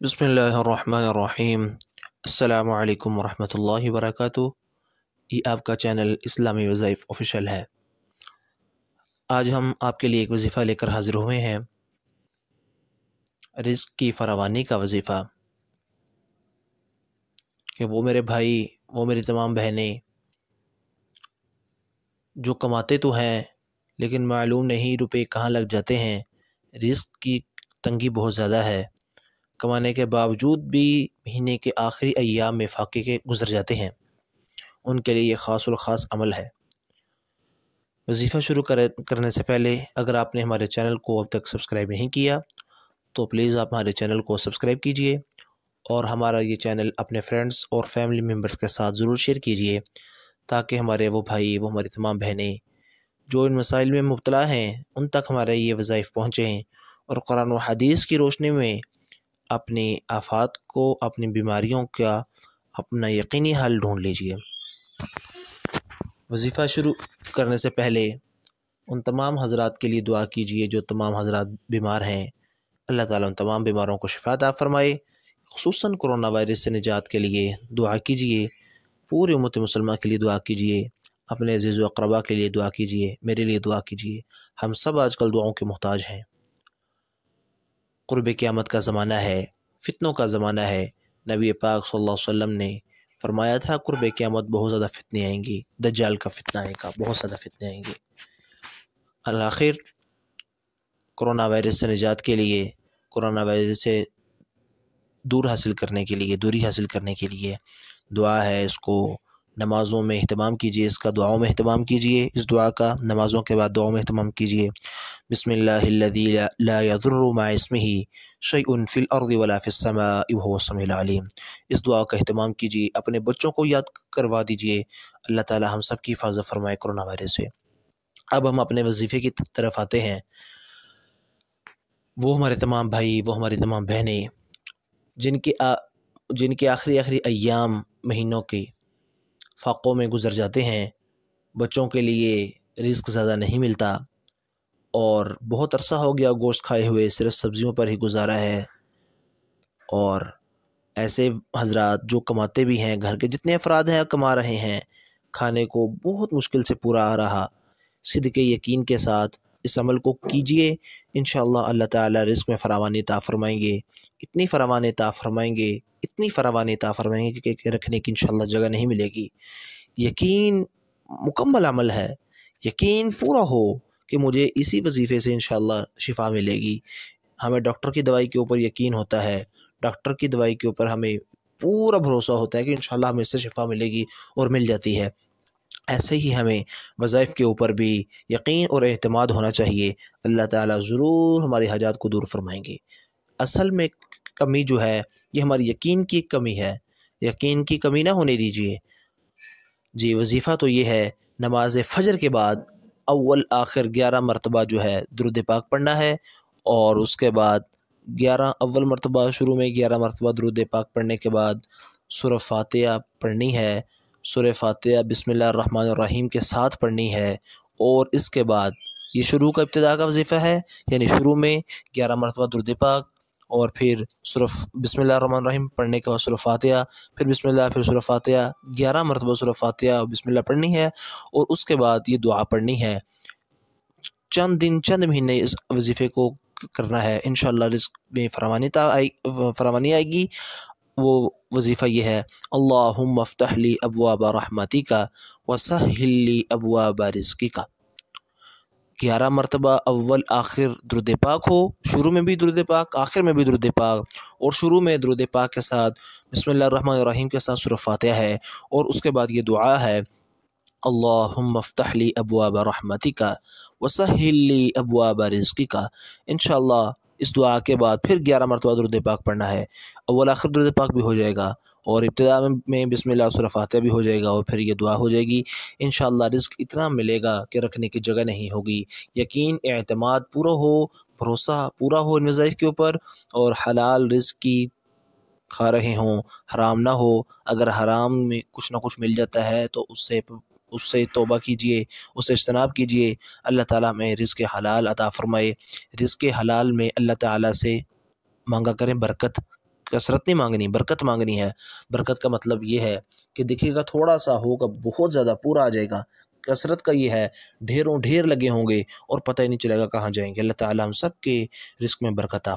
بسم اللہ الرحمن الرحیم۔ السلام علیکم ورحمۃ اللہ وبرکاتہ۔ یہ آپ کا چینل اسلامی وظائف آفیشیل ہے۔ آج ہم آپ کے لیے ایک وظیفہ لے کر حاضر ہوئے ہیں، رزق کی فراوانی کا وظیفہ، کہ وہ میرے بھائی، وہ میری تمام بہنیں جو کماتے تو ہیں لیکن معلوم نہیں روپے کہاں لگ جاتے ہیں۔ رزق کی تنگی بہت زیادہ ہے، کمانے کے باوجود بھی مہینے کے آخری ایام میں فاقے کے گزر جاتے ہیں۔ ان کے لیے یہ خاص الخاص عمل ہے۔ وظیفہ شروع کرنے سے پہلے اگر آپ نے ہمارے چینل کو اب تک سبسکرائب نہیں کیا تو پلیز آپ ہمارے چینل کو سبسکرائب کیجئے اور ہمارا یہ چینل اپنے فرینڈز اور فیملی ممبرز کے ساتھ ضرور شیئر کیجئے، تاکہ ہمارے وہ بھائی، وہ ہماری تمام بہنیں جو ان مسائل میں مبتلا ہیں ان تک ہمارے یہ وظائف پہنچیں اور قرآن و حدیث کی روشنی میں اپنی آفات کو، اپنی بیماریوں کا اپنا یقینی حل ڈھونڈ لیجئے۔ وظیفہ شروع کرنے سے پہلے ان تمام حضرات کے لیے دعا کیجئے جو تمام حضرات بیمار ہیں۔ اللہ تعالیٰ ان تمام بیماروں کو شفا عطا فرمائے۔ خصوصاً کرونا وائرس سے نجات کے لیے دعا کیجئے، پوری امت مسلمہ کے لیے دعا کیجئے، اپنے عزیز و اقربا کے لیے دعا کیجئے، میرے لیے دعا کیجئے۔ ہم سب آج کل دعاؤں کے محتاج ہیں۔ قرب قیامت کا زمانہ ہے، فتنوں کا زمانہ ہے۔ نبی پاک صلی اللہ علیہ وسلم نے فرمایا تھا قرب قیامت بہت زیادہ فتنے آئیں گی، دجال کا فتنہ آئے گا، بہت زیادہ فتنے آئیں گے۔ الآخر کرونا وائرس سے نجات کے لیے، کرونا وائرس سے دوری حاصل کرنے کے لیے دعا ہے، اس کو نمازوں میں اہتمام کیجئے، اس کا دعاؤں میں اہتمام کیجئے، اس دعا کا نمازوں کے بعد دعاؤں میں اہتمام کیجئے۔ بسم اللہ الذی لا یضر مع اسمہ شیء فی الارض ولا فی السماء وهو السمیع العلیم۔ اس دعا کا اہتمام کیجئے، اپنے بچوں کو یاد کروا دیجئے۔ اللہ تعالی ہم سب کی حفاظت فرمائے کرونا وائرس سے۔ اب ہم اپنے وظیفے کی طرف آتے ہیں۔ وہ ہمارے تمام بھائی، وہ ہماری تمام بہنیں جن کے آخری ایام مہینوں کے فاقوں میں گزر جاتے ہیں، بچوں کے لیے رزق زیادہ نہیں ملتا اور بہت عرصہ ہو گیا گوشت کھائے ہوئے، صرف سبزیوں پر ہی گزارا ہے، اور ایسے حضرات جو کماتے بھی ہیں، گھر کے جتنے افراد ہیں کما رہے ہیں، کھانے کو بہت مشکل سے پورا آ رہا۔ صدق یقین کے ساتھ اس عمل کو کیجئے، انشاءاللہ اللہ تعالی رزق میں فراوانی عطا فرمائیں گے، اتنی فراوانی عطا فرمائیں گے، اتنی فراوانی عطا فرمائیں گے کہ رکھنے کی انشاءاللہ جگہ نہیں ملے گی۔ یقین مکمل عمل ہے، یقین پورا ہو کہ مجھے اسی وظیفے سے انشاءاللہ شفا ملے گی۔ ہمیں ڈاکٹر کی دوائی کے اوپر یقین ہوتا ہے، ڈاکٹر کی دوائی کے اوپر ہمیں پورا بھروسہ ہوتا ہے کہ انشاءاللہ ہمیں اس سے شفا ملے گی اور مل جاتی ہے۔ ایسے ہی ہمیں وظائف کے اوپر بھی یقین اور اعتماد ہونا چاہیے، اللہ تعالیٰ ضرور ہماری حاجات کو دور فرمائیں گے۔ اصل میں کمی جو ہے یہ ہماری یقین کی کمی ہے، یقین کی کمی نہ ہونے دیجیے۔ جی، وظیفہ تو یہ ہے، نماز فجر کے بعد اول آخر 11 مرتبہ جو ہے درود پاک پڑھنا ہے، اور اس کے بعد اول مرتبہ شروع میں 11 مرتبہ درود پاک پڑھنے کے بعد سورہ فاتحہ پڑھنی ہے، سورہ فاتحہ بسم اللہ الرحمن الرحیم کے ساتھ پڑھنی ہے، اور اس کے بعد یہ شروع کا ابتدا کا وظیفہ ہے، یعنی شروع میں 11 مرتبہ درود پاک، اور پھر بسم اللہ الرحمن الرحیم پڑھنے کے بعد سورہ فاتحہ، پھر بسم اللہ، پھر سورہ فاتحہ، 11 مرتبہ سورہ فاتحہ اور بسم اللہ پڑھنی ہے، اور اس کے بعد یہ دعا پڑھنی ہے۔ چند مہینے اس وظیفے کو کرنا ہے، انشاءاللہ رزق میں فراوانی آئے گی۔ وہ وظیفہ یہ ہے، اللہم افتح لی ابواب رحمتک وسہل لی ابواب رزقک۔ 11 مرتبہ اول آخر درود پاک ہو، شروع میں بھی درود پاک، آخر میں بھی درود پاک، اور شروع میں درود پاک کے ساتھ بسم اللہ الرحمن الرحیم کے ساتھ سورہ فاتحہ ہے، اور اس کے بعد یہ دعا ہے، اللہم افتح لی ابواب رحمتک وسہل لی ابواب رزقک۔ انشاءاللہ اس دعا کے بعد پھر 11 مرتبہ درود پاک پڑھنا ہے، اول آخر درود پاک بھی ہو جائے گا، اور ابتدا میں بسم اللہ سورہ فاتحہ بھی ہو جائے گا، اور پھر یہ دعا ہو جائے گی۔ انشاءاللہ رزق اتنا ملے گا کہ رکھنے کی جگہ نہیں ہوگی۔ یقین، اعتماد پورا ہو، بھروسہ پورا ہو ان وظائف کے اوپر، اور حلال رزق کی کھا رہے ہوں، حرام نہ ہو۔ اگر حرام میں کچھ نہ کچھ مل جاتا ہے تو اس سے توبہ کیجئے، اس سے اجتناب کیجئے۔ اللہ تعالیٰ میں رزق حلال عطا فرمائے۔ رزق حلال میں اللہ تعالیٰ سے مانگا کریں برکت، کثرت نہیں مانگنی، برکت مانگنی ہے۔ برکت کا مطلب یہ ہے کہ دیکھیے گا تھوڑا سا ہوگا بہت زیادہ پورا آ جائے گا۔ کثرت کا یہ ہے ڈھیروں ڈھیر لگے ہوں گے اور پتہ ہی نہیں چلے گا کہاں جائیں گے۔ اللہ تعالیٰ ہم سب کے رزق میں برکت